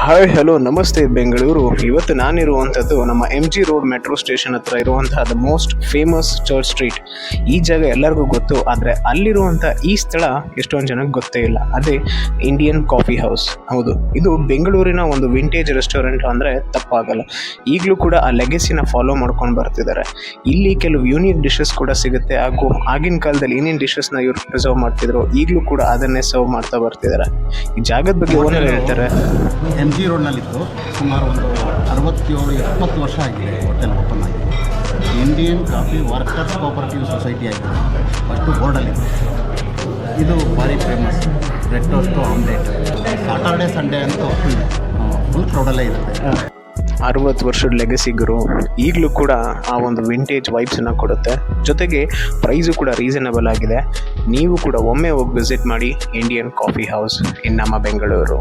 Hi hello ನಮಸ್ತೆ ಬೆಂಗಳೂರು. ಇವತ್ತು ನಾನಿರುವಂಥದ್ದು ನಮ್ಮ MG ರೋಡ್ ಮೆಟ್ರೋ ಸ್ಟೇಷನ್ ಹತ್ರ ಇರುವಂತಹ the most famous church street. ಈ ಜಾಗ ಎಲ್ಲರಿಗೂ ಗೊತ್ತು, ಆದರೆ ಅಲ್ಲಿರುವಂಥ ಈ ಸ್ಥಳ ಎಷ್ಟೊಂದು ಜನಕ್ಕೆ ಗೊತ್ತೇ ಇಲ್ಲ. ಅದೇ ಇಂಡಿಯನ್ ಕಾಫಿ ಹೌಸ್. ಹೌದು, ಇದು ಬೆಂಗಳೂರಿನ ಒಂದು ವಿಂಟೇಜ್ ರೆಸ್ಟೋರೆಂಟ್ ಅಂದರೆ ತಪ್ಪಾಗಲ್ಲ. ಈಗಲೂ ಕೂಡ ಆ ಲೆಗೆಸಿನ ಫಾಲೋ ಮಾಡ್ಕೊಂಡು ಬರ್ತಿದ್ದಾರೆ. ಇಲ್ಲಿ ಕೆಲವು ಯೂನಿಕ್ ಡಿಶಸ್ ಕೂಡ ಸಿಗುತ್ತೆ, ಹಾಗೂ ಆಗಿನ ಕಾಲದಲ್ಲಿ ಏನೇನು ಡಿಶಸ್ನ ಇವ್ರು ಪ್ರಿಸರ್ವ್ ಮಾಡ್ತಿದ್ರು ಈಗಲೂ ಕೂಡ ಅದನ್ನೇ ಸರ್ವ್ ಮಾಡ್ತಾ ಬರ್ತಿದ್ದಾರೆ. ಈ ಜಾಗದ ಬಗ್ಗೆ ಓನರ್ ಹೇಳ್ತಾರೆ. MG ರೋಡ್ನಲ್ಲಿತ್ತು. ಸುಮಾರು ಒಂದು 67-70 ವರ್ಷ ಆಗಿದೆ ಹೋಟೆಲ್ ಓಪನ್ ಆಗಿದೆ. Indian coffee workers cooperative society ಆಗಿದೆ. ಫಸ್ಟು ಬೋರ್ಡಲ್ಲಿತ್ತು. ಇದು ಭಾರಿ famous. Bread toast, omelette. Saturday Sunday ಅಂತೂ ಫುಲ್ ಕ್ರೌಡಲ್ಲೇ ಇರುತ್ತೆ. 60 ವರ್ಷದ ಲೆಗಸಿಗರು ಈಗಲೂ ಕೂಡ ಆ ಒಂದು ವಿಂಟೇಜ್ ವೈಬ್ಸನ್ನು ಕೊಡುತ್ತೆ. ಜೊತೆಗೆ ಪ್ರೈಸು ಕೂಡ ರೀಸನಬಲ್ ಆಗಿದೆ. ನೀವು ಕೂಡ ಒಮ್ಮೆ ಹೋಗಿ ವಿಸಿಟ್ ಮಾಡಿ ಇಂಡಿಯನ್ ಕಾಫಿ ಹೌಸ್ ಇನ್ ನಮ್ಮ ಬೆಂಗಳೂರು.